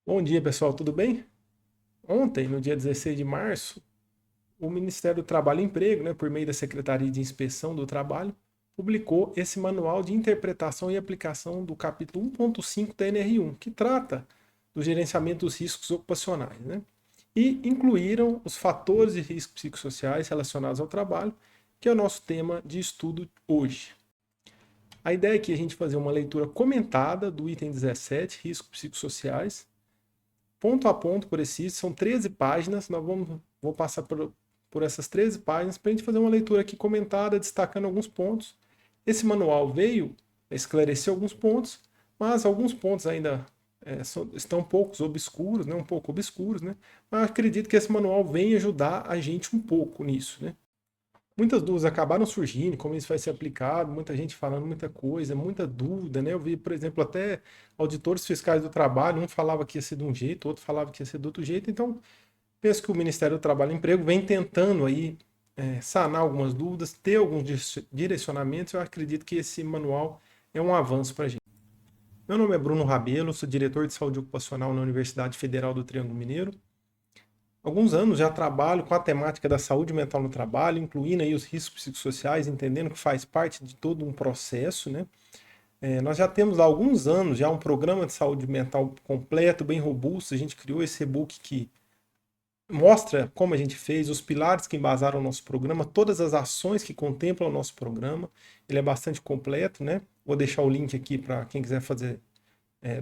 Bom dia, pessoal, tudo bem? Ontem, no dia 16 de março, o Ministério do Trabalho e Emprego, por meio da Secretaria de Inspeção do Trabalho, publicou esse manual de interpretação e aplicação do capítulo 1.5 da NR1, que trata do gerenciamento dos riscos ocupacionais, E incluíram os fatores de risco psicossociais relacionados ao trabalho, que é o nosso tema de estudo hoje. A ideia aqui é a gente fazer uma leitura comentada do item 17, riscos psicossociais, ponto a ponto por esse, são 13 páginas, vou passar por essas 13 páginas para a gente fazer uma leitura aqui comentada, destacando alguns pontos. Esse manual veio esclarecer alguns pontos, mas alguns pontos ainda estão um pouco obscuros, Mas acredito que esse manual vem ajudar a gente um pouco nisso, Muitas dúvidas acabaram surgindo, como isso vai ser aplicado, muita gente falando muita coisa, muita dúvida, Eu vi, por exemplo, até auditores fiscais do trabalho, um falava que ia ser de um jeito, outro falava que ia ser de outro jeito, então penso que o Ministério do Trabalho e Emprego vem tentando aí sanar algumas dúvidas, ter alguns direcionamentos, eu acredito que esse manual é um avanço para a gente. Meu nome é Bruno Rabelo, sou diretor de saúde ocupacional na Universidade Federal do Triângulo Mineiro. Alguns anos já trabalho com a temática da saúde mental no trabalho, incluindo aí os riscos psicossociais, entendendo que faz parte de todo um processo, nós já temos há alguns anos já um programa de saúde mental completo, bem robusto. A gente criou esse e-book que mostra como a gente fez, os pilares que embasaram o nosso programa, todas as ações que contemplam o nosso programa. Ele é bastante completo, Vou deixar o link aqui para quem quiser fazer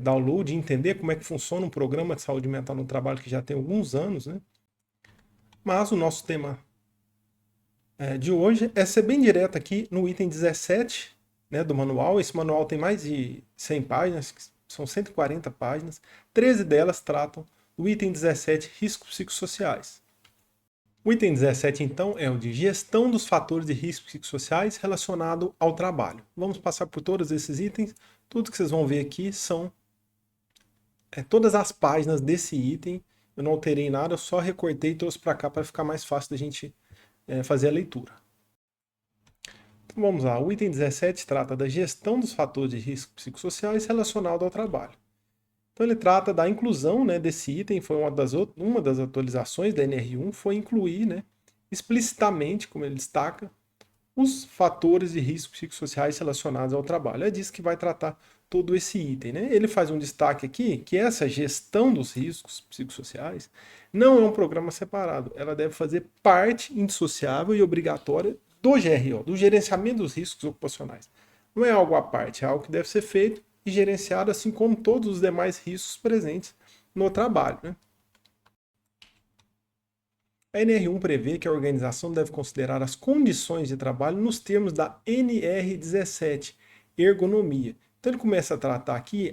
download e entender como é que funciona um programa de saúde mental no trabalho que já tem alguns anos, Mas o nosso tema de hoje é ser bem direto aqui no item 17, do manual. Esse manual tem mais de 100 páginas, são 140 páginas. 13 delas tratam do item 17, riscos psicossociais. O item 17, então, é o de gestão dos fatores de riscos psicossociais relacionado ao trabalho. Vamos passar por todos esses itens. Tudo que vocês vão ver aqui são todas as páginas desse item. Eu não alterei nada, eu só recortei e trouxe para cá para ficar mais fácil da gente fazer a leitura. Então vamos lá, o item 17 trata da gestão dos fatores de risco psicossociais relacionados ao trabalho. Então ele trata da inclusão desse item, foi uma das atualizações da NR1, foi incluir explicitamente, como ele destaca, os fatores de risco psicossociais relacionados ao trabalho. É disso que vai tratar todo esse item. Ele faz um destaque aqui que essa gestão dos riscos psicossociais não é um programa separado, ela deve fazer parte indissociável e obrigatória do GRO, do gerenciamento dos riscos ocupacionais. Não é algo à parte, é algo que deve ser feito e gerenciado assim como todos os demais riscos presentes no trabalho. A NR1 prevê que a organização deve considerar as condições de trabalho nos termos da NR17, ergonomia. Então ele começa a tratar aqui,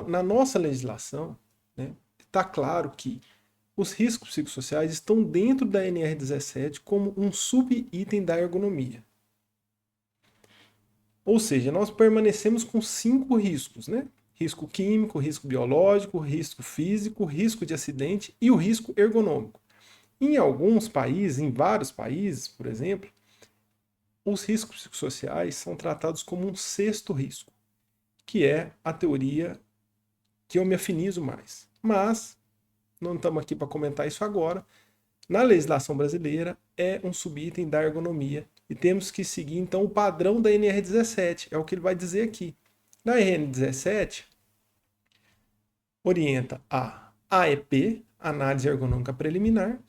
na nossa legislação, está claro que os riscos psicossociais estão dentro da NR17 como um subitem da ergonomia. Ou seja, nós permanecemos com 5 riscos, Risco químico, risco biológico, risco físico, risco de acidente e o risco ergonômico. Em alguns países, em vários países, por exemplo, os riscos psicossociais são tratados como um sexto risco, que é a teoria que eu me afinizo mais. Mas, não estamos aqui para comentar isso agora, na legislação brasileira é um subitem da ergonomia e temos que seguir então o padrão da NR17, é o que ele vai dizer aqui. Na NR17, orienta a AEP, Análise Ergonômica Preliminar,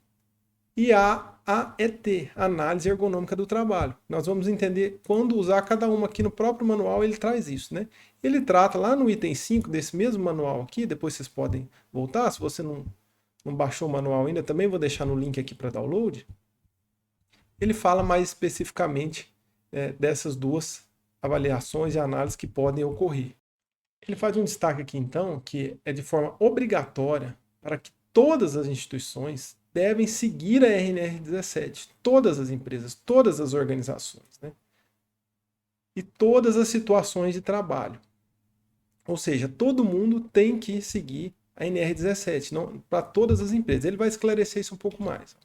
e a AET, Análise Ergonômica do Trabalho. Nós vamos entender quando usar cada uma aqui no próprio manual, ele traz isso, Ele trata lá no item 5 desse mesmo manual aqui, depois vocês podem voltar, se você não baixou o manual ainda, também vou deixar no link aqui para download. Ele fala mais especificamente dessas duas avaliações e análises que podem ocorrer. Ele faz um destaque aqui, então, que é de forma obrigatória para que todas as instituições devem seguir a RNR17, todas as empresas, todas as organizações, E todas as situações de trabalho. Ou seja, todo mundo tem que seguir a NR17, não para todas as empresas. Ele vai esclarecer isso um pouco mais.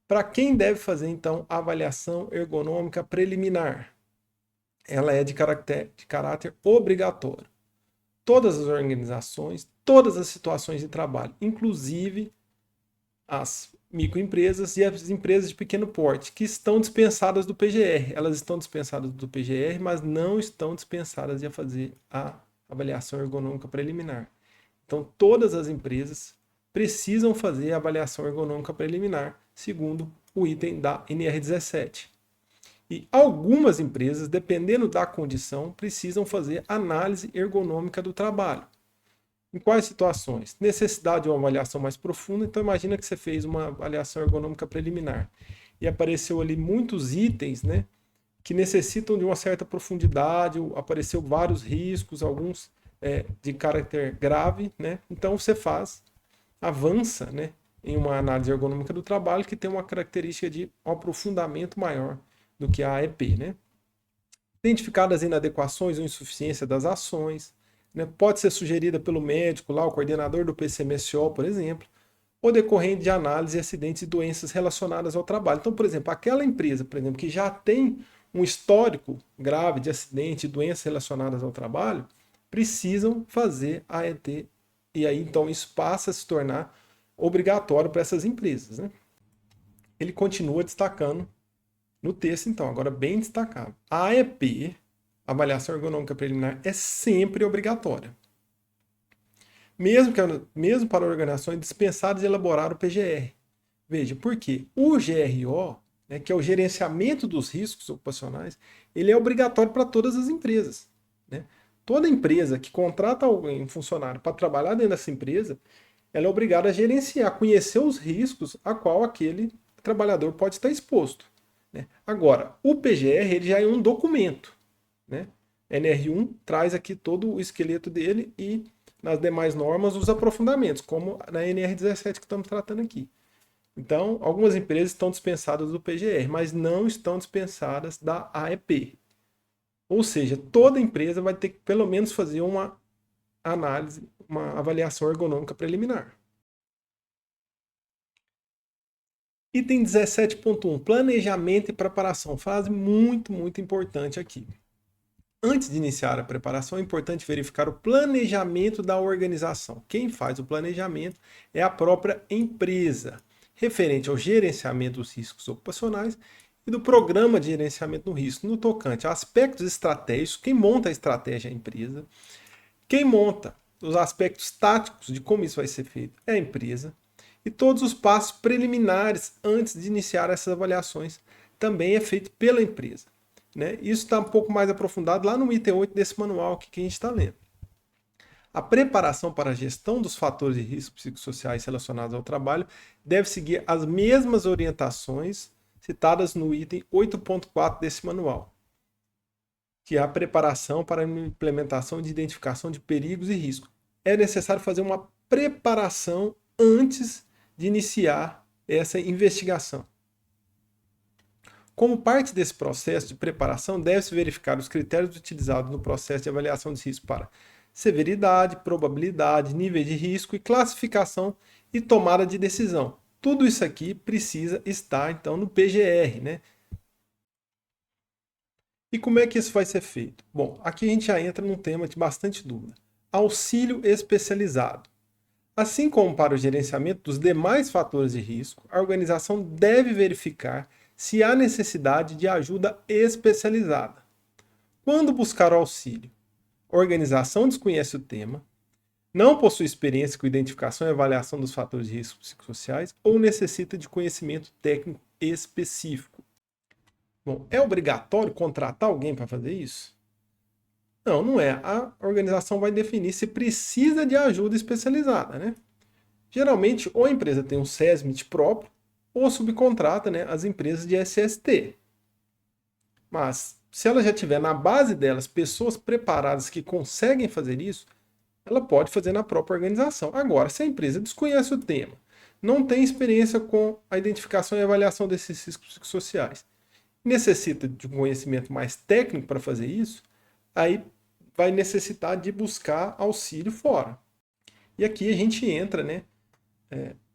Para quem deve fazer, então, a avaliação ergonômica preliminar? Ela é de caráter obrigatório. todas as organizações, todas as situações de trabalho, inclusive as microempresas e as empresas de pequeno porte, que estão dispensadas do PGR. Elas estão dispensadas do PGR, mas não estão dispensadas de fazer a avaliação ergonômica preliminar. Então, todas as empresas precisam fazer a avaliação ergonômica preliminar, segundo o item da NR17. E algumas empresas, dependendo da condição, precisam fazer análise ergonômica do trabalho. Em quais situações? Necessidade de uma avaliação mais profunda. Então, imagina que você fez uma avaliação ergonômica preliminar e apareceu ali muitos itens, né, que necessitam de uma certa profundidade, apareceu vários riscos, alguns de caráter grave, né? Então, você avança, né, em uma análise ergonômica do trabalho que tem uma característica de um aprofundamento maior do que a AEP, né? Identificadas inadequações ou insuficiência das ações, né? Pode ser sugerida pelo médico, lá, o coordenador do PCMSO, por exemplo, ou decorrente de análise de acidentes e doenças relacionadas ao trabalho. Então, por exemplo, aquela empresa, por exemplo, que já tem um histórico grave de acidente e doenças relacionadas ao trabalho, precisam fazer a AET. E aí, então, isso passa a se tornar obrigatório para essas empresas, né? Ele continua destacando no texto, então, agora bem destacado. A AEP, avaliação ergonômica preliminar, é sempre obrigatória. Mesmo para organizações dispensadas de elaborar o PGR. Veja, por quê? O GRO, né, que é o gerenciamento dos riscos ocupacionais, ele é obrigatório para todas as empresas, né? Toda empresa que contrata alguém, um funcionário, para trabalhar dentro dessa empresa, ela é obrigada a gerenciar, conhecer os riscos a qual aquele trabalhador pode estar exposto, né? Agora, o PGR ele já é um documento, né? NR1 traz aqui todo o esqueleto dele e nas demais normas os aprofundamentos, como na NR17 que estamos tratando aqui. Então, algumas empresas estão dispensadas do PGR, mas não estão dispensadas da AEP. Ou seja, toda empresa vai ter que pelo menos fazer uma análise, uma avaliação ergonômica preliminar. Item 17.1, planejamento e preparação. Frase muito, muito importante aqui. Antes de iniciar a preparação, é importante verificar o planejamento da organização. Quem faz o planejamento é a própria empresa, referente ao gerenciamento dos riscos ocupacionais e do programa de gerenciamento do risco, no tocante a aspectos estratégicos. Quem monta a estratégia é a empresa. Quem monta os aspectos táticos de como isso vai ser feito é a empresa. E todos os passos preliminares antes de iniciar essas avaliações também é feito pela empresa, né? Isso está um pouco mais aprofundado lá no item 8 desse manual aqui que a gente está lendo. A preparação para a gestão dos fatores de risco psicossociais relacionados ao trabalho deve seguir as mesmas orientações citadas no item 8.4 desse manual, que é a preparação para a implementação de identificação de perigos e riscos. É necessário fazer uma preparação antes de iniciar essa investigação. Como parte desse processo de preparação, deve-se verificar os critérios utilizados no processo de avaliação de risco para severidade, probabilidade, nível de risco e classificação e tomada de decisão. Tudo isso aqui precisa estar, então, no PGR, né? E como é que isso vai ser feito? Bom, aqui a gente já entra num tema de bastante dúvida. Auxílio especializado. Assim como para o gerenciamento dos demais fatores de risco, a organização deve verificar se há necessidade de ajuda especializada. Quando buscar o auxílio? A organização desconhece o tema, não possui experiência com identificação e avaliação dos fatores de risco psicossociais ou necessita de conhecimento técnico específico. Bom, é obrigatório contratar alguém para fazer isso? Não, não é. A organização vai definir se precisa de ajuda especializada, né? Geralmente, ou a empresa tem um SESMIT próprio, ou subcontrata, né, as empresas de SST. Mas, se ela já tiver na base delas pessoas preparadas que conseguem fazer isso, ela pode fazer na própria organização. Agora, se a empresa desconhece o tema, não tem experiência com a identificação e avaliação desses riscos psicossociais, necessita de um conhecimento mais técnico para fazer isso, aí vai necessitar de buscar auxílio fora. E aqui a gente entra, né,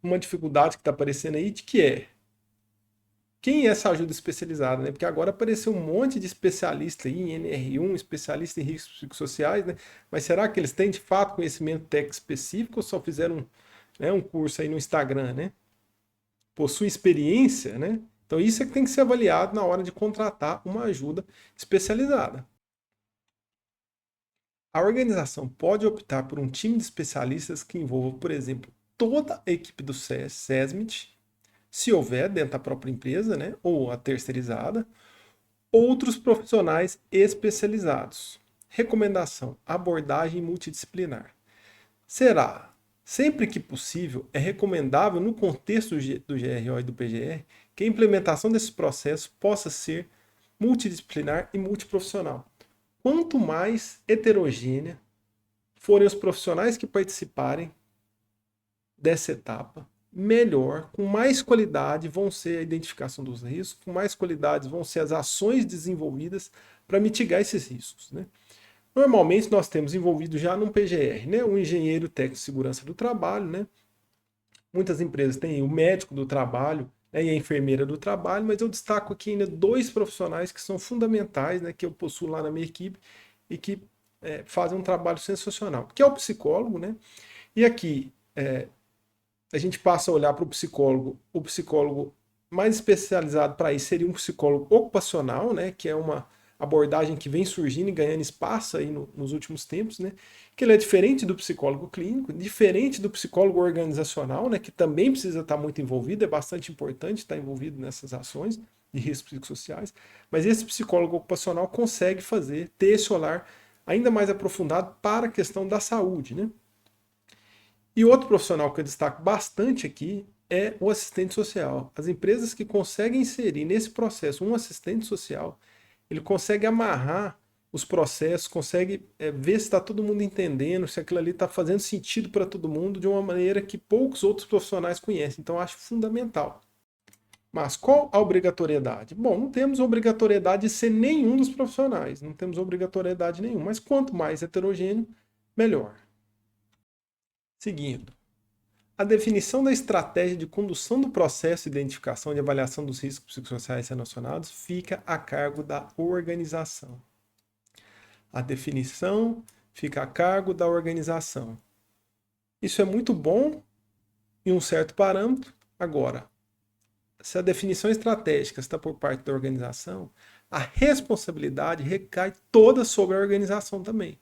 uma dificuldade que está aparecendo aí, de que é quem é essa ajuda especializada, né? Porque agora apareceu um monte de especialista aí em NR1, especialista em riscos psicossociais, né? Mas será que eles têm de fato conhecimento técnico específico ou só fizeram, né, um curso aí no Instagram, né? Possui experiência, né? Então isso é que tem que ser avaliado na hora de contratar uma ajuda especializada. A organização pode optar por um time de especialistas que envolva, por exemplo, toda a equipe do SESMIT, se houver dentro da própria empresa, né, ou a terceirizada, outros profissionais especializados. Recomendação: abordagem multidisciplinar. Será, sempre que possível, é recomendável, no contexto do GRO e do PGR, que a implementação desse processo possa ser multidisciplinar e multiprofissional. Quanto mais heterogênea forem os profissionais que participarem dessa etapa, melhor, com mais qualidade vão ser a identificação dos riscos, com mais qualidade vão ser as ações desenvolvidas para mitigar esses riscos, né? Normalmente nós temos envolvido já num PGR, né, o engenheiro técnico de segurança do trabalho, né? Muitas empresas têm o médico do trabalho, né, e a enfermeira do trabalho, mas eu destaco aqui ainda dois profissionais que são fundamentais, né, que eu possuo lá na minha equipe e que fazem um trabalho sensacional, que é o psicólogo, né? E aqui a gente passa a olhar para o psicólogo mais especializado para isso seria um psicólogo ocupacional, né, que é uma abordagem que vem surgindo e ganhando espaço aí nos últimos tempos, né, que ele é diferente do psicólogo clínico, diferente do psicólogo organizacional, né, que também precisa estar muito envolvido, é bastante importante estar envolvido nessas ações de riscos psicossociais, mas esse psicólogo ocupacional consegue ter esse olhar ainda mais aprofundado para a questão da saúde, né. E outro profissional que eu destaco bastante aqui é o assistente social. As empresas que conseguem inserir nesse processo um assistente social, ele consegue amarrar os processos, consegue ver se está todo mundo entendendo, se aquilo ali está fazendo sentido para todo mundo de uma maneira que poucos outros profissionais conhecem. Então, eu acho fundamental. Mas qual a obrigatoriedade? Bom, não temos obrigatoriedade de ser nenhum dos profissionais, não temos obrigatoriedade nenhuma, mas quanto mais heterogêneo, melhor. Seguindo. A definição da estratégia de condução do processo de identificação e avaliação dos riscos psicossociais relacionados fica a cargo da organização. A definição fica a cargo da organização. Isso é muito bom em um certo parâmetro. Agora, se a definição estratégica está por parte da organização, a responsabilidade recai toda sobre a organização também.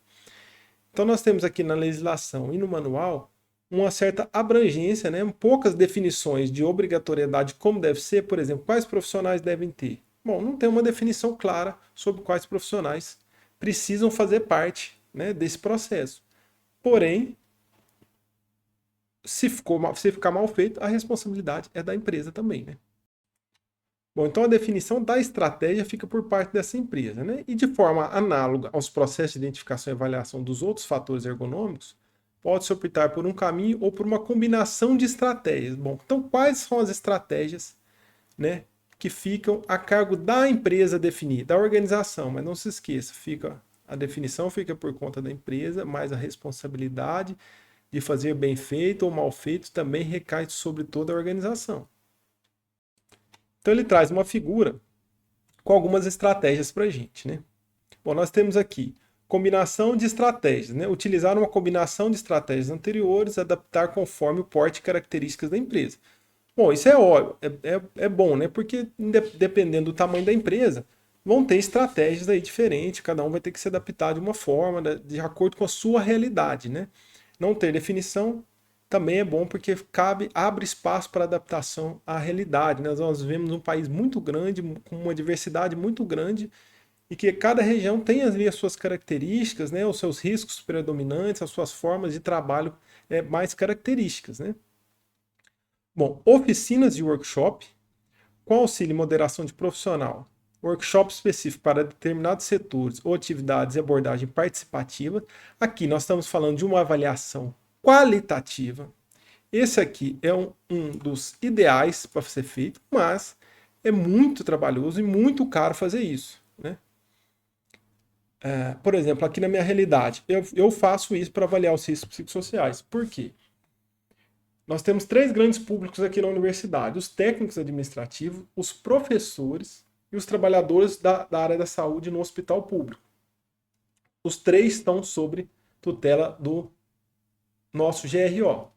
Então nós temos aqui na legislação e no manual uma certa abrangência, né? Poucas definições de obrigatoriedade como deve ser, por exemplo, quais profissionais devem ter. Bom, não tem uma definição clara sobre quais profissionais precisam fazer parte, né, desse processo. Porém, se ficar mal feito, a responsabilidade é da empresa também, né? Bom, então a definição da estratégia fica por parte dessa empresa, né? E de forma análoga aos processos de identificação e avaliação dos outros fatores ergonômicos, pode-se optar por um caminho ou por uma combinação de estratégias. Bom, então quais são as estratégias, né, que ficam a cargo da empresa definir, da organização? Mas não se esqueça, a definição fica por conta da empresa, mas a responsabilidade de fazer bem feito ou mal feito também recai sobre toda a organização. Então ele traz uma figura com algumas estratégias para a gente, né? Bom, nós temos aqui combinação de estratégias, né? Utilizar uma combinação de estratégias anteriores, adaptar conforme o porte e características da empresa. Bom, isso é óbvio, é bom, né? Porque dependendo do tamanho da empresa, vão ter estratégias aí diferentes, cada um vai ter que se adaptar de uma forma, né, de acordo com a sua realidade, né? Não ter definição também é bom porque abre espaço para adaptação à realidade, né? Nós vivemos um país muito grande, com uma diversidade muito grande, e que cada região tem ali as suas características, né, os seus riscos predominantes, as suas formas de trabalho mais características, né? Bom, oficinas de workshop com auxílio e moderação de profissional. Workshop específico para determinados setores ou atividades e abordagem participativa. Aqui nós estamos falando de uma avaliação qualitativa. Esse aqui é um dos ideais para ser feito, mas é muito trabalhoso e muito caro fazer isso, né? Por exemplo, aqui na minha realidade, eu faço isso para avaliar os riscos psicossociais. Por quê? nós temos três grandes públicos aqui na universidade: os técnicos administrativos, os professores e os trabalhadores da área da saúde no hospital público. Os três estão sob tutela do nosso GRO.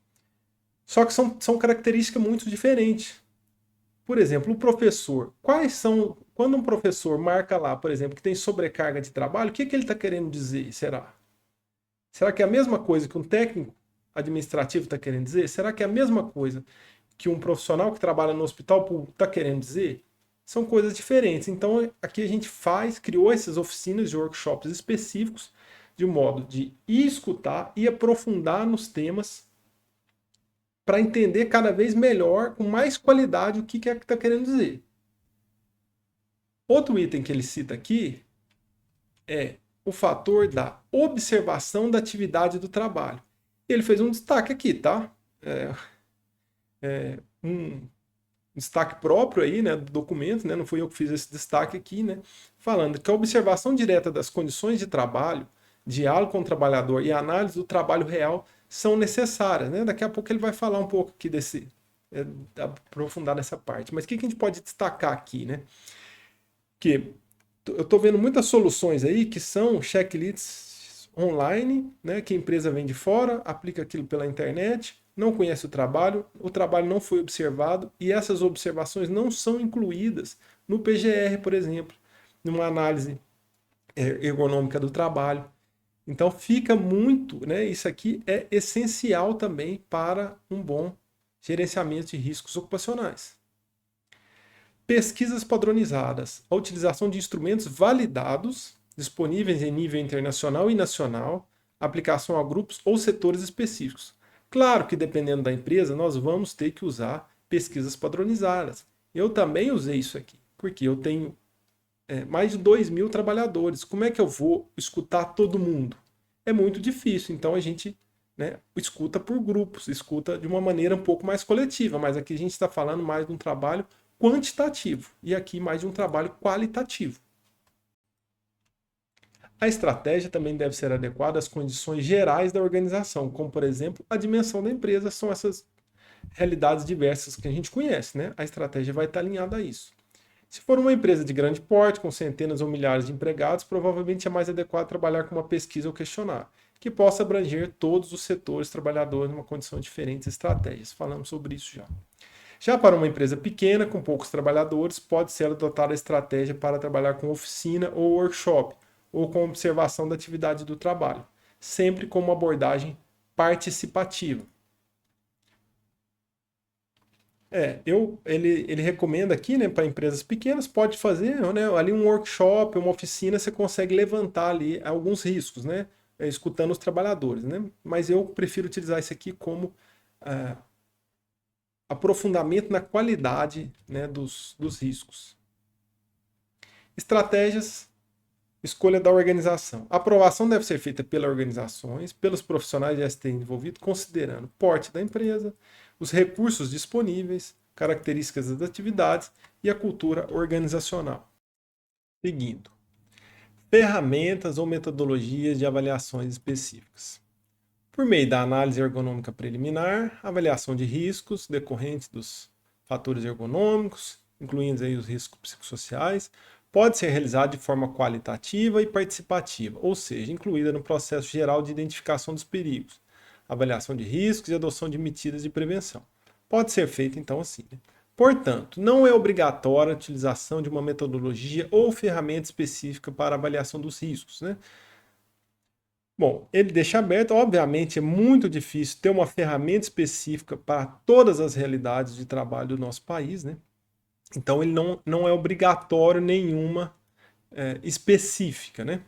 Só que são características muito diferentes. Por exemplo, o professor. Quando um professor marca lá, por exemplo, que tem sobrecarga de trabalho, o que ele está querendo dizer? Será que é a mesma coisa que um técnico administrativo está querendo dizer? Será que é a mesma coisa que um profissional que trabalha no hospital público está querendo dizer? São coisas diferentes. Então, aqui a gente criou essas oficinas de workshops específicos, de modo de ir escutar e aprofundar nos temas para entender cada vez melhor, com mais qualidade, o que é que está querendo dizer. Outro item que ele cita aqui é o fator da observação da atividade do trabalho. Ele fez um destaque aqui, tá? Um destaque próprio aí, né, do documento, né? Não fui eu que fiz esse destaque aqui, né? Falando que a observação direta das condições de trabalho, diálogo com o trabalhador e a análise do trabalho real são necessárias, né? Daqui a pouco ele vai falar um pouco aqui aprofundar nessa parte. Mas o que a gente pode destacar aqui, né? Que eu estou vendo muitas soluções aí que são checklists online, né? Que a empresa vem de fora, aplica aquilo pela internet, não conhece o trabalho não foi observado e essas observações não são incluídas no PGR, por exemplo, numa análise ergonômica do trabalho. Então fica muito, né? Isso aqui é essencial também para um bom gerenciamento de riscos ocupacionais. Pesquisas padronizadas, a utilização de instrumentos validados, disponíveis em nível internacional e nacional, aplicação a grupos ou setores específicos. Claro que dependendo da empresa, nós vamos ter que usar pesquisas padronizadas. Eu também usei isso aqui, porque eu tenho mais de 2.000 trabalhadores. Como é que eu vou escutar todo mundo? É muito difícil, então a gente escuta por grupos, escuta de uma maneira um pouco mais coletiva, mas aqui a gente está falando mais de um trabalho quantitativo e aqui mais de um trabalho qualitativo. A estratégia também deve ser adequada às condições gerais da organização, como, por exemplo, a dimensão da empresa, são essas realidades diversas que a gente conhece, né? A estratégia vai estar alinhada a isso. Se for uma empresa de grande porte, com centenas ou milhares de empregados, provavelmente é mais adequado trabalhar com uma pesquisa ou questionário, que possa abranger todos os setores trabalhadores numa condição de diferentes estratégias. Falamos sobre isso já. Já para uma empresa pequena, com poucos trabalhadores, pode ser adotada a estratégia para trabalhar com oficina ou workshop, ou com observação da atividade do trabalho, sempre com uma abordagem participativa. Ele recomenda aqui, né, para empresas pequenas, pode fazer, né, ali um workshop, uma oficina, você consegue levantar ali alguns riscos, né, escutando os trabalhadores, né, mas eu prefiro utilizar isso aqui como aprofundamento na qualidade, né, dos riscos. Estratégias, escolha da organização. A aprovação deve ser feita pelas organizações, pelos profissionais de ST envolvidos, considerando o porte da empresa, os recursos disponíveis, características das atividades e a cultura organizacional. Seguindo. Ferramentas ou metodologias de avaliações específicas. Por meio da análise ergonômica preliminar, avaliação de riscos decorrentes dos fatores ergonômicos, incluindo aí os riscos psicossociais, pode ser realizada de forma qualitativa e participativa, ou seja, incluída no processo geral de identificação dos perigos, avaliação de riscos e adoção de medidas de prevenção. Pode ser feita então assim, né? Portanto, não é obrigatória a utilização de uma metodologia ou ferramenta específica para avaliação dos riscos, né? Bom, ele deixa aberto, obviamente é muito difícil ter uma ferramenta específica para todas as realidades de trabalho do nosso país, né? Então ele não é obrigatório nenhuma específica, né?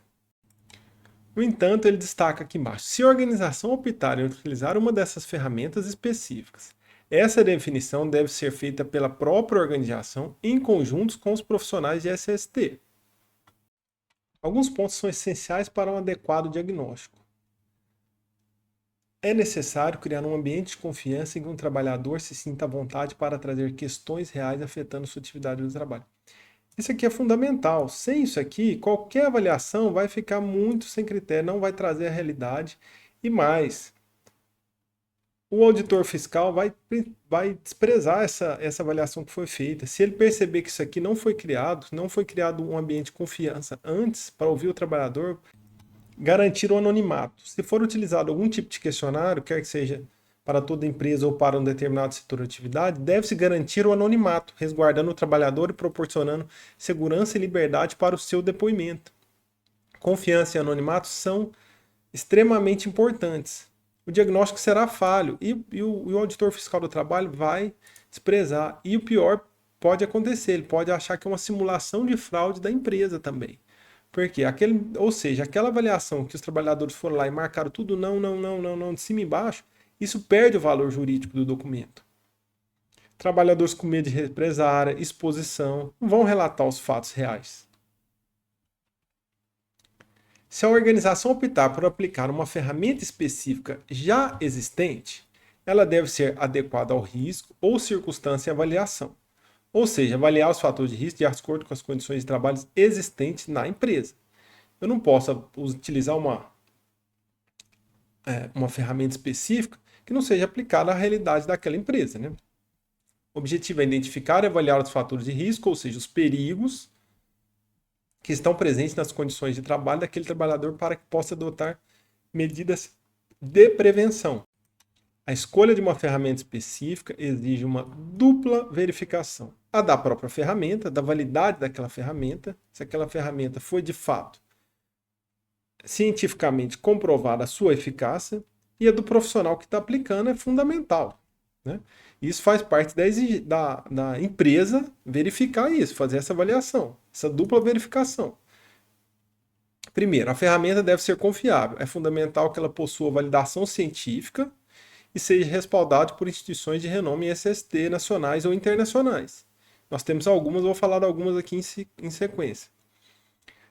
No entanto, ele destaca aqui embaixo, se a organização optar em utilizar uma dessas ferramentas específicas, essa definição deve ser feita pela própria organização em conjunto com os profissionais de SST. Alguns pontos são essenciais para um adequado diagnóstico. É necessário criar um ambiente de confiança em que um trabalhador se sinta à vontade para trazer questões reais afetando sua atividade do trabalho. Isso aqui é fundamental. Sem isso aqui, qualquer avaliação vai ficar muito sem critério, não vai trazer a realidade. E mais, o auditor fiscal vai desprezar essa avaliação que foi feita. Se ele perceber que isso aqui não foi criado um ambiente de confiança antes para ouvir o trabalhador, garantir o anonimato. Se for utilizado algum tipo de questionário, quer que seja para toda empresa ou para um determinado setor de atividade, deve-se garantir o anonimato, resguardando o trabalhador e proporcionando segurança e liberdade para o seu depoimento. Confiança e anonimato são extremamente importantes. O diagnóstico será falho e o auditor fiscal do trabalho vai desprezar. E o pior pode acontecer, ele pode achar que é uma simulação de fraude da empresa também. Porque ou seja, aquela avaliação que os trabalhadores foram lá e marcaram tudo não, não, não, não, não, de cima e baixo, isso perde o valor jurídico do documento. Trabalhadores com medo de represária, exposição, não vão relatar os fatos reais. Se a organização optar por aplicar uma ferramenta específica já existente, ela deve ser adequada ao risco ou circunstância e avaliação. Ou seja, avaliar os fatores de risco de acordo com as condições de trabalho existentes na empresa. Eu não posso utilizar uma ferramenta específica que não seja aplicada à realidade daquela empresa. Né? O objetivo é identificar e avaliar os fatores de risco, ou seja, os perigos que estão presentes nas condições de trabalho daquele trabalhador para que possa adotar medidas de prevenção. A escolha de uma ferramenta específica exige uma dupla verificação. A da própria ferramenta, da validade daquela ferramenta, se aquela ferramenta foi de fato cientificamente comprovada a sua eficácia, e a do profissional que está aplicando é fundamental. Né? Isso faz parte da empresa verificar isso, fazer essa avaliação, essa dupla verificação. Primeiro, a ferramenta deve ser confiável. É fundamental que ela possua validação científica e seja respaldada por instituições de renome SST nacionais ou internacionais. Nós temos algumas, vou falar de algumas aqui em sequência.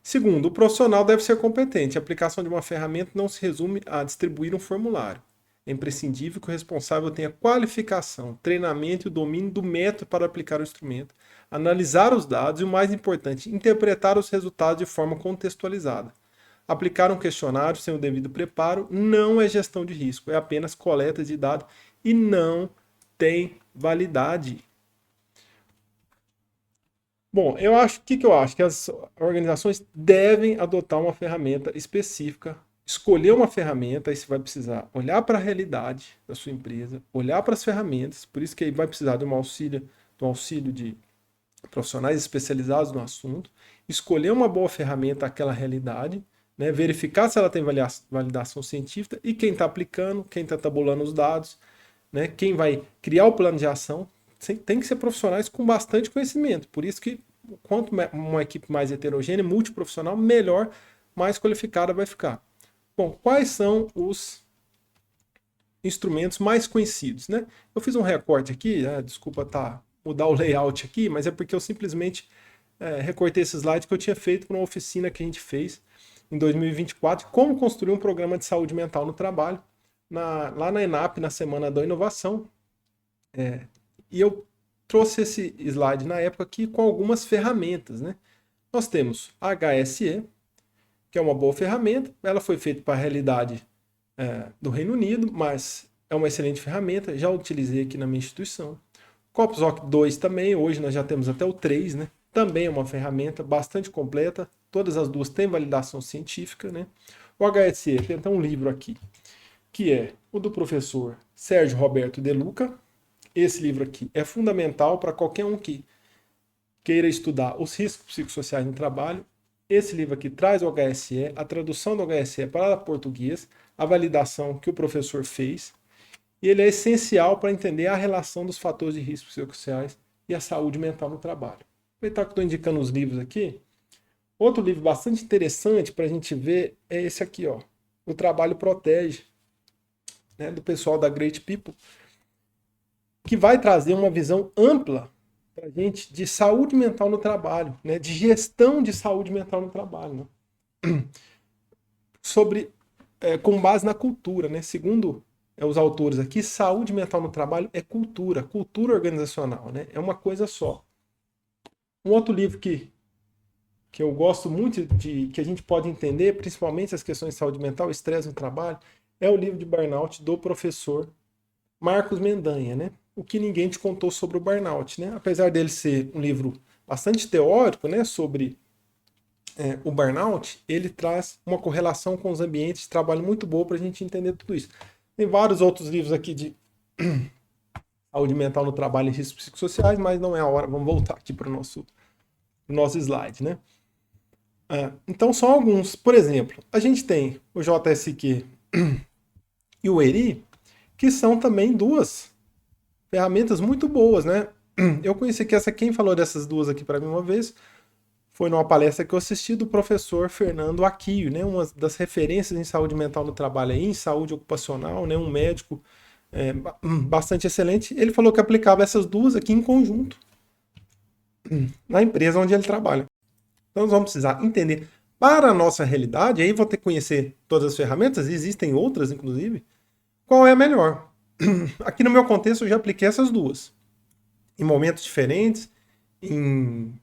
Segundo, o profissional deve ser competente. A aplicação de uma ferramenta não se resume a distribuir um formulário. É imprescindível que o responsável tenha qualificação, treinamento e o domínio do método para aplicar o instrumento, analisar os dados e, o mais importante, interpretar os resultados de forma contextualizada. Aplicar um questionário sem o devido preparo não é gestão de risco, é apenas coleta de dados e não tem validade. Bom, que eu acho? Que as organizações devem adotar uma ferramenta específica, escolher uma ferramenta, aí você vai precisar olhar para a realidade da sua empresa, olhar para as ferramentas, por isso que aí vai precisar de um auxílio de profissionais especializados no assunto, escolher uma boa ferramenta àquela realidade, né, verificar se ela tem validação científica e quem está aplicando, quem está tabulando os dados, né, quem vai criar o plano de ação, tem que ser profissionais com bastante conhecimento. Por isso que quanto uma equipe mais heterogênea, multiprofissional, melhor, mais qualificada vai ficar. Bom, quais são os instrumentos mais conhecidos, né? Eu fiz um recorte aqui, desculpa mudar o layout aqui, mas é porque eu simplesmente recortei esse slide que eu tinha feito para uma oficina que a gente fez em 2024, como construir um programa de saúde mental no trabalho, lá na ENAP, na Semana da Inovação. E eu trouxe esse slide na época aqui com algumas ferramentas, né? Nós temos a HSE, que é uma boa ferramenta, ela foi feita para a realidade do Reino Unido, mas é uma excelente ferramenta, já utilizei aqui na minha instituição. COPSOC 2 também, hoje nós já temos até o 3, né? Também é uma ferramenta bastante completa, todas as duas têm validação científica, né? O HSE tem até um livro aqui, que é o do professor Sérgio Roberto De Luca. Esse livro aqui é fundamental para qualquer um que queira estudar os riscos psicossociais no trabalho. Esse livro aqui traz o HSE, a tradução do HSE para português, a validação que o professor fez, e ele é essencial para entender a relação dos fatores de risco psicossociais e a saúde mental no trabalho. Aproveitar que estou indicando os livros aqui. Outro livro bastante interessante para a gente ver é esse aqui, ó, O Trabalho Protege, né, do pessoal da Great People, que vai trazer uma visão ampla para a gente de saúde mental no trabalho, né, de gestão de saúde mental no trabalho, né, com base na cultura, né, segundo os autores aqui, saúde mental no trabalho é cultura organizacional, né, é uma coisa só. Um outro livro que eu gosto muito que a gente pode entender, principalmente as questões de saúde mental, estresse no trabalho, é o livro de Burnout do professor Marcos Mendanha, né? O que ninguém te contou sobre o burnout, né? Apesar dele ser um livro bastante teórico, né, sobre o burnout, ele traz uma correlação com os ambientes de trabalho muito boa para a gente entender tudo isso. Tem vários outros livros aqui de saúde mental no trabalho e riscos psicossociais, mas não é a hora. Vamos voltar aqui para o nosso slide, né? Então, são alguns. Por exemplo, a gente tem o JSQ e o ERI, que são também duas ferramentas muito boas, né? Eu conheci que quem falou dessas duas aqui para mim uma vez foi numa palestra que eu assisti do professor Fernando Aquio, né? Uma das referências em saúde mental no trabalho aí, em saúde ocupacional, né? Um médico bastante excelente. Ele falou que aplicava essas duas aqui em conjunto na empresa onde ele trabalha. Então nós vamos precisar entender para a nossa realidade, aí vou ter que conhecer todas as ferramentas, existem outras inclusive, qual é a melhor. Aqui no meu contexto eu já apliquei essas duas, em momentos diferentes, em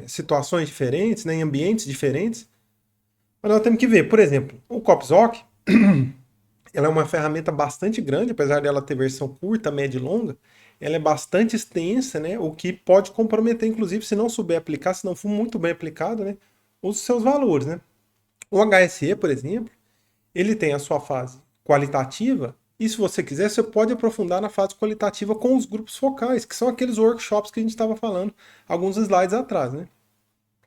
situações diferentes, né, em ambientes diferentes. Mas nós temos que ver, por exemplo, o Copzoc, ela é uma ferramenta bastante grande, apesar dela ter versão curta, média e longa, ela é bastante extensa, né, o que pode comprometer, inclusive, se não souber aplicar, se não for muito bem aplicado, né, os seus valores, né. O HSE, por exemplo, ele tem a sua fase qualitativa, e se você quiser, você pode aprofundar na fase qualitativa com os grupos focais, que são aqueles workshops que a gente estava falando alguns slides atrás, né.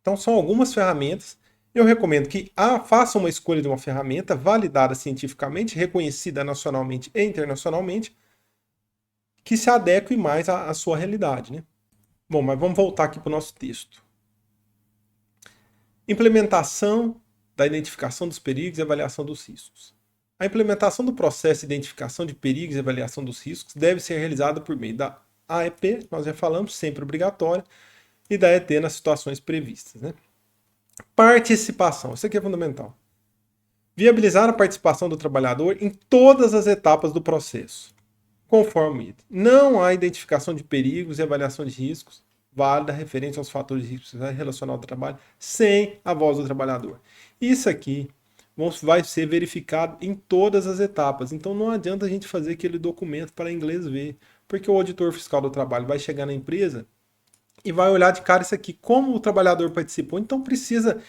Então são algumas ferramentas. Eu recomendo que faça uma escolha de uma ferramenta validada cientificamente, reconhecida nacionalmente e internacionalmente, que se adeque mais à sua realidade, né. Bom, mas vamos voltar aqui para o nosso texto. Implementação da identificação dos perigos e avaliação dos riscos. A implementação do processo de identificação de perigos e avaliação dos riscos deve ser realizada por meio da AEP, nós já falamos, sempre obrigatória, e da ET nas situações previstas, né? Participação, isso aqui é fundamental. Viabilizar a participação do trabalhador em todas as etapas do processo, conforme o item. Não há identificação de perigos e avaliação de riscos válida referente aos fatores de risco relacionados ao trabalho sem a voz do trabalhador. Isso aqui vai ser verificado em todas as etapas. Então não adianta a gente fazer aquele documento para inglês ver, porque o auditor fiscal do trabalho vai chegar na empresa e vai olhar de cara isso aqui, como o trabalhador participou. Então precisa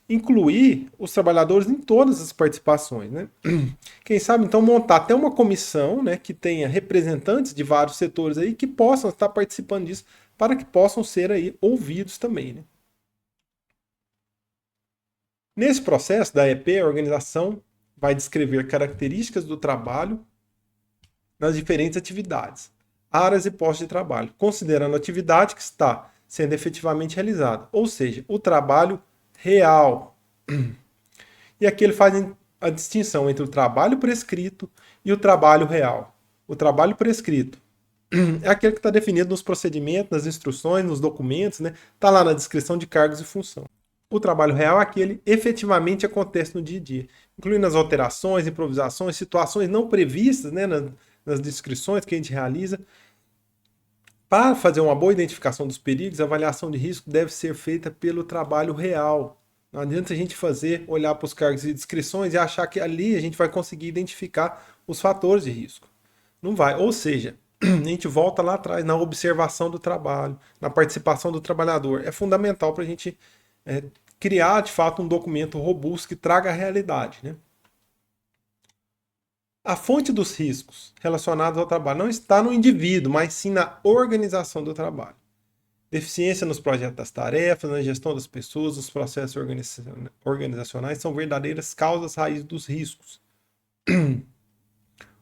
incluir os trabalhadores em todas as participações, né? Quem sabe então montar até uma comissão, né, que tenha representantes de vários setores aí que possam estar participando disso, para que possam ser aí ouvidos também, né? Nesse processo da EP, a organização vai descrever características do trabalho nas diferentes atividades, áreas e postos de trabalho, considerando a atividade que está sendo efetivamente realizada, ou seja, o trabalho real. E aqui ele faz a distinção entre o trabalho prescrito e o trabalho real. O trabalho prescrito é aquele que está definido nos procedimentos, nas instruções, nos documentos, né? Está lá na descrição de cargos e função. O trabalho real é aquele que efetivamente acontece no dia a dia, incluindo as alterações, improvisações, situações não previstas, né, nas descrições que a gente realiza. Para fazer uma boa identificação dos perigos, a avaliação de risco deve ser feita pelo trabalho real. Não adianta a gente olhar para os cargos e descrições e achar que ali a gente vai conseguir identificar os fatores de risco. Não vai. Ou seja, a gente volta lá atrás na observação do trabalho, na participação do trabalhador. É fundamental para a gente criar, de fato, um documento robusto que traga a realidade, né? A fonte dos riscos relacionados ao trabalho não está no indivíduo, mas sim na organização do trabalho. Deficiência nos projetos das tarefas, na gestão das pessoas, nos processos organizacionais são verdadeiras causas raízes dos riscos.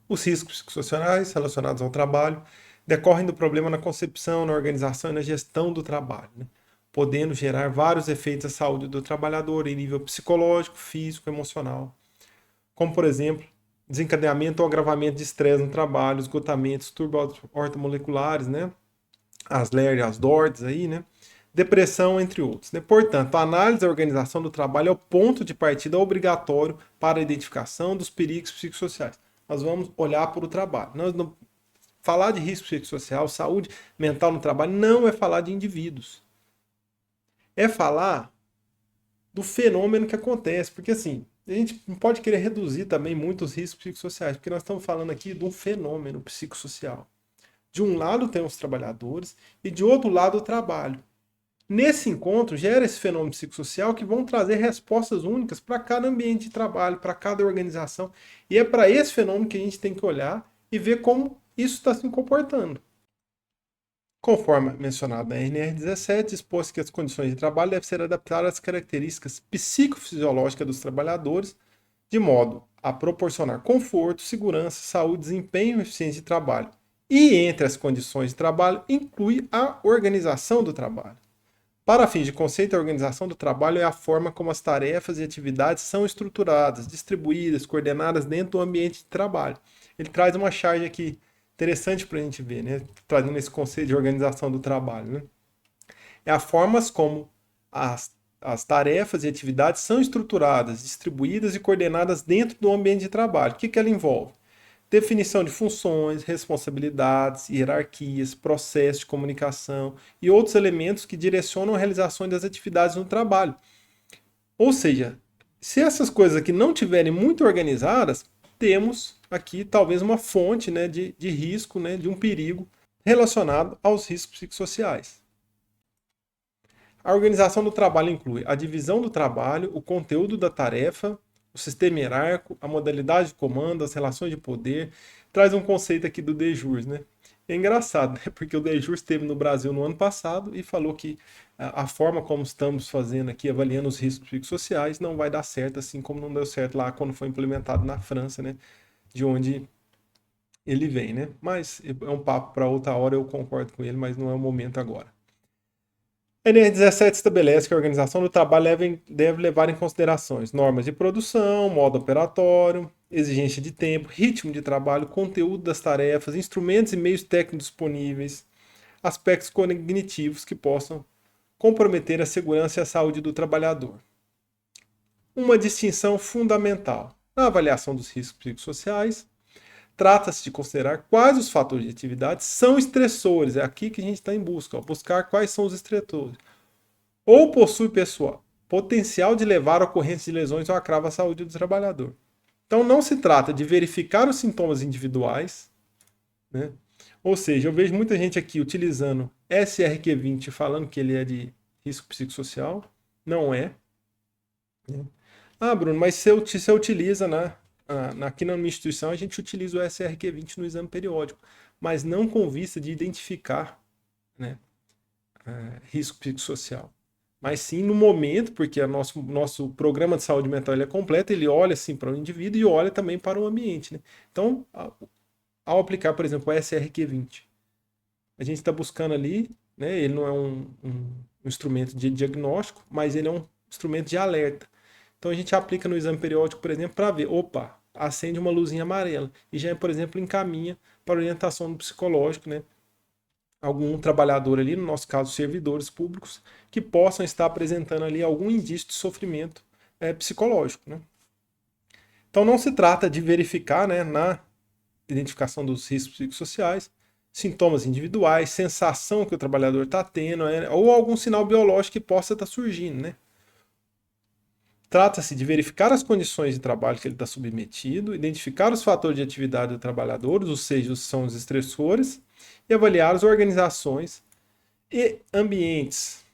Os riscos psicossociais relacionados ao trabalho decorrem do problema na concepção, na organização e na gestão do trabalho, né? Podendo gerar vários efeitos à saúde do trabalhador em nível psicológico, físico, emocional, como, por exemplo, desencadeamento ou agravamento de estresse no trabalho, esgotamento, distúrbios ortomoleculares, né? As LER e as DORDs aí, né? Depressão, entre outros, né? Portanto, a análise da organização do trabalho é o ponto de partida obrigatório para a identificação dos perigos psicossociais. Nós vamos olhar para o trabalho. Falar de risco psicossocial, saúde mental no trabalho, não é falar de indivíduos. É falar do fenômeno que acontece. Porque assim, A gente não pode querer reduzir também muito os riscos psicossociais, porque nós estamos falando aqui de um fenômeno psicossocial. De um lado tem os trabalhadores e de outro lado o trabalho. Nesse encontro gera esse fenômeno psicossocial que vão trazer respostas únicas para cada ambiente de trabalho, para cada organização. E é para esse fenômeno que a gente tem que olhar e ver como isso está se comportando. Conforme mencionado na NR17, dispôs que as condições de trabalho devem ser adaptadas às características psicofisiológicas dos trabalhadores, de modo a proporcionar conforto, segurança, saúde, desempenho e eficiência de trabalho. E entre as condições de trabalho inclui a organização do trabalho. Para fins de conceito, a organização do trabalho é a forma como as tarefas e atividades são estruturadas, distribuídas, coordenadas dentro do ambiente de trabalho. Ele traz uma charge aqui interessante para a gente ver, né? Trazendo esse conceito de organização do trabalho. Né? É a forma como as tarefas e atividades são estruturadas, distribuídas e coordenadas dentro do ambiente de trabalho. O que ela envolve? Definição de funções, responsabilidades, hierarquias, processos de comunicação e outros elementos que direcionam a realização das atividades no trabalho. Ou seja, se essas coisas aqui não estiverem muito organizadas, temos aqui talvez uma fonte, né, de risco, né, de um perigo relacionado aos riscos psicossociais. A organização do trabalho inclui a divisão do trabalho, o conteúdo da tarefa, o sistema hierárquico, a modalidade de comando, as relações de poder. Traz um conceito aqui do de jure, né? É engraçado, né? Porque o de jure esteve no Brasil no ano passado e falou que a forma como estamos fazendo aqui, avaliando os riscos psicossociais, não vai dar certo, assim como não deu certo lá quando foi implementado na França, né? De onde ele vem, né? Mas é um papo para outra hora, eu concordo com ele, mas não é o momento agora. A NR17 estabelece que a organização do trabalho deve levar em considerações normas de produção, modo operatório, exigência de tempo, ritmo de trabalho, conteúdo das tarefas, instrumentos e meios técnicos disponíveis, aspectos cognitivos que possam comprometer a segurança e a saúde do trabalhador. Uma distinção fundamental. Na avaliação dos riscos psicossociais, trata-se de considerar quais os fatores de atividade são estressores. É aqui que a gente está em busca, ó, buscar quais são os estressores. Ou possui pessoal potencial de levar à ocorrência de lesões ou agrava a saúde do trabalhador. Então não se trata de verificar os sintomas individuais, né? Ou seja, eu vejo muita gente aqui utilizando SRQ20 falando que ele é de risco psicossocial. Não é. Né? Ah, Bruno, mas você utiliza, né? Aqui na minha instituição a gente utiliza o SRQ20 no exame periódico, mas não com vista de identificar, né, risco psicossocial. Mas sim no momento, porque o nosso programa de saúde mental ele é completo, ele olha assim para o indivíduo e olha também para o ambiente. Né? Então, ao aplicar, por exemplo, o SRQ20, a gente está buscando ali, né, ele não é um instrumento de diagnóstico, mas ele é um instrumento de alerta. Então a gente aplica no exame periódico, por exemplo, para ver, opa, acende uma luzinha amarela e já, por exemplo, encaminha para orientação do psicológico, né? Algum trabalhador ali, no nosso caso, servidores públicos, que possam estar apresentando ali algum indício de sofrimento psicológico, né? Então não se trata de verificar, né, na identificação dos riscos psicossociais, sintomas individuais, sensação que o trabalhador está tendo, ou algum sinal biológico que possa estar surgindo, né? Trata-se de verificar as condições de trabalho que ele está submetido, identificar os fatores de atividade do trabalhador, ou seja, são os estressores, e avaliar as organizações e ambientes.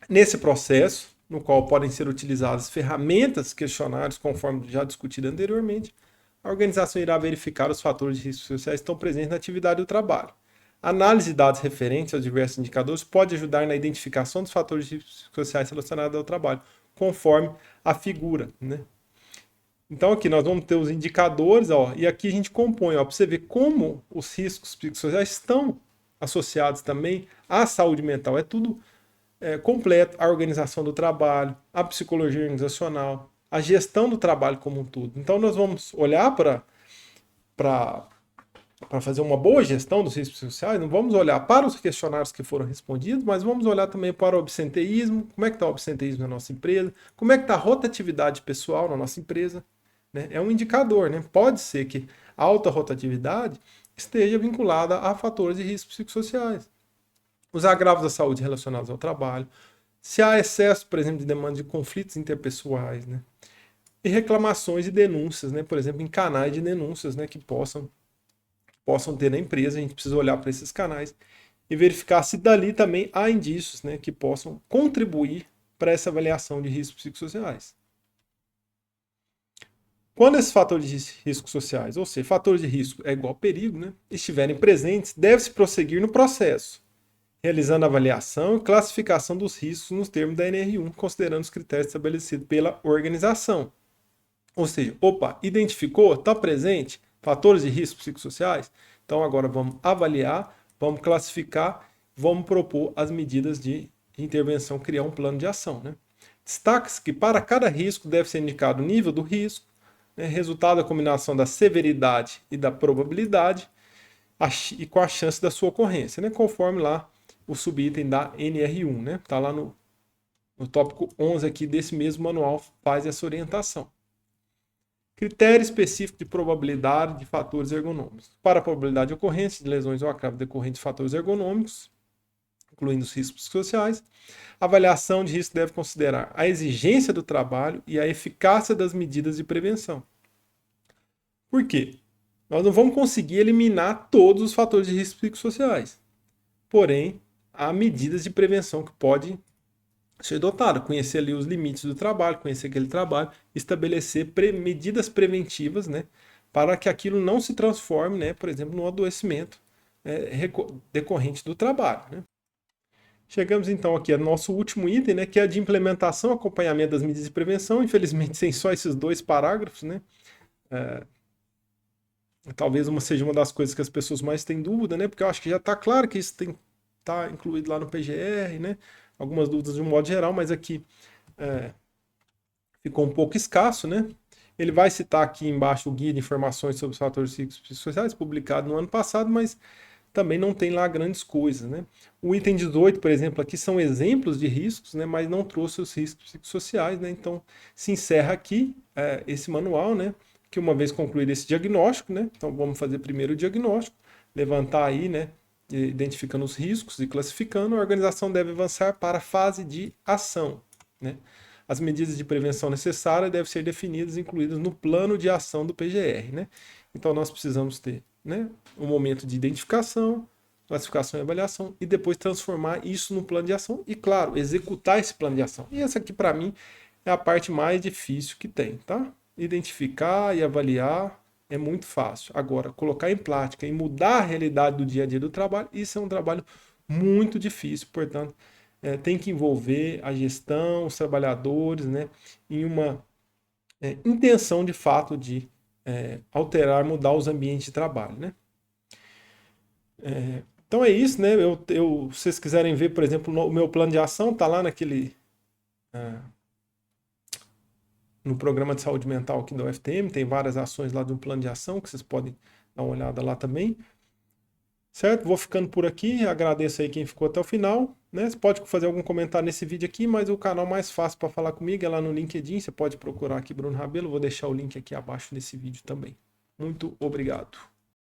Nesse processo, no qual podem ser utilizadas ferramentas, questionários, conforme já discutido anteriormente, a organização irá verificar os fatores de riscos sociais que estão presentes na atividade do trabalho. A análise de dados referentes aos diversos indicadores pode ajudar na identificação dos fatores de riscos sociais relacionados ao trabalho, conforme a figura, né? Então aqui nós vamos ter os indicadores, ó, e aqui a gente compõe, ó, para você ver como os riscos psicossociais estão associados também à saúde mental. É tudo completo, a organização do trabalho, a psicologia organizacional, a gestão do trabalho como um todo. Então nós vamos olhar para fazer uma boa gestão dos riscos sociais, não vamos olhar para os questionários que foram respondidos, mas vamos olhar também para o absenteísmo, como é que está o absenteísmo na nossa empresa, como é que está a rotatividade pessoal na nossa empresa. Né? É um indicador, né? Pode ser que a alta rotatividade esteja vinculada a fatores de riscos psicossociais. Os agravos da saúde relacionados ao trabalho, se há excesso, por exemplo, de demanda de conflitos interpessoais, né? e reclamações e denúncias, né? Por exemplo, em canais de denúncias, né? Que possam ter na empresa. A gente precisa olhar para esses canais e verificar se dali também há indícios, né? Que possam contribuir para essa avaliação de riscos psicossociais. Quando esses fatores de risco sociais, ou seja, fatores de risco é igual perigo, né? Estiverem presentes, deve-se prosseguir no processo, realizando avaliação e classificação dos riscos nos termos da NR1, considerando os critérios estabelecidos pela organização. Ou seja, opa, identificou, está presente fatores de risco psicossociais? Então agora vamos avaliar, vamos classificar, vamos propor as medidas de intervenção, criar um plano de ação. Né? Destaca-se que para cada risco deve ser indicado o nível do risco, né, resultado da combinação da severidade e da probabilidade, e com a chance da sua ocorrência, né, conforme lá o subitem da NR1. Né? Está lá no tópico 11 aqui desse mesmo manual, faz essa orientação. Critério específico de probabilidade de fatores ergonômicos. Para a probabilidade de ocorrência de lesões ou agravos decorrentes de fatores ergonômicos, incluindo os riscos psicossociais, a avaliação de risco deve considerar a exigência do trabalho e a eficácia das medidas de prevenção. Por quê? Nós não vamos conseguir eliminar todos os fatores de risco psicossociais. Porém, há medidas de prevenção que podem ser dotado, conhecer ali os limites do trabalho, conhecer aquele trabalho, estabelecer medidas preventivas, né, para que aquilo não se transforme, né, por exemplo, num adoecimento decorrente do trabalho. Né. Chegamos então aqui ao nosso último item, né, que é a de implementação e acompanhamento das medidas de prevenção. Infelizmente, sem só esses 2 parágrafos, né, talvez seja uma das coisas que as pessoas mais têm dúvida, né, porque eu acho que já está claro que isso está incluído lá no PGR, né, algumas dúvidas de um modo geral, mas aqui ficou um pouco escasso, né? Ele vai citar aqui embaixo o guia de informações sobre os fatores psicossociais, publicado no ano passado, mas também não tem lá grandes coisas, né? O item 18, por exemplo, aqui são exemplos de riscos, né? Mas não trouxe os riscos psicossociais, né? Então, se encerra aqui esse manual, né? Que uma vez concluído esse diagnóstico, né? Então, vamos fazer primeiro o diagnóstico, levantar aí, né? Identificando os riscos e classificando, a organização deve avançar para a fase de ação. Né? As medidas de prevenção necessárias devem ser definidas e incluídas no plano de ação do PGR. Né? Então, nós precisamos ter, né, um momento de identificação, classificação e avaliação, e depois transformar isso no plano de ação e, claro, executar esse plano de ação. E essa aqui, para mim, é a parte mais difícil que tem. Tá? Identificar e avaliar é muito fácil. Agora, colocar em prática e mudar a realidade do dia a dia do trabalho, isso é um trabalho muito difícil. Portanto, tem que envolver a gestão, os trabalhadores, né, em uma intenção de fato de alterar, mudar os ambientes de trabalho. Né? Então é isso. Né? Se vocês quiserem ver, por exemplo, o meu plano de ação, está lá no programa de saúde mental aqui da UFTM, tem várias ações lá de um plano de ação que vocês podem dar uma olhada lá também. Certo? Vou ficando por aqui, agradeço aí quem ficou até o final. Né? Você pode fazer algum comentário nesse vídeo aqui, mas o canal mais fácil para falar comigo é lá no LinkedIn, você pode procurar aqui Bruno Rabelo, vou deixar o link aqui abaixo nesse vídeo também. Muito obrigado.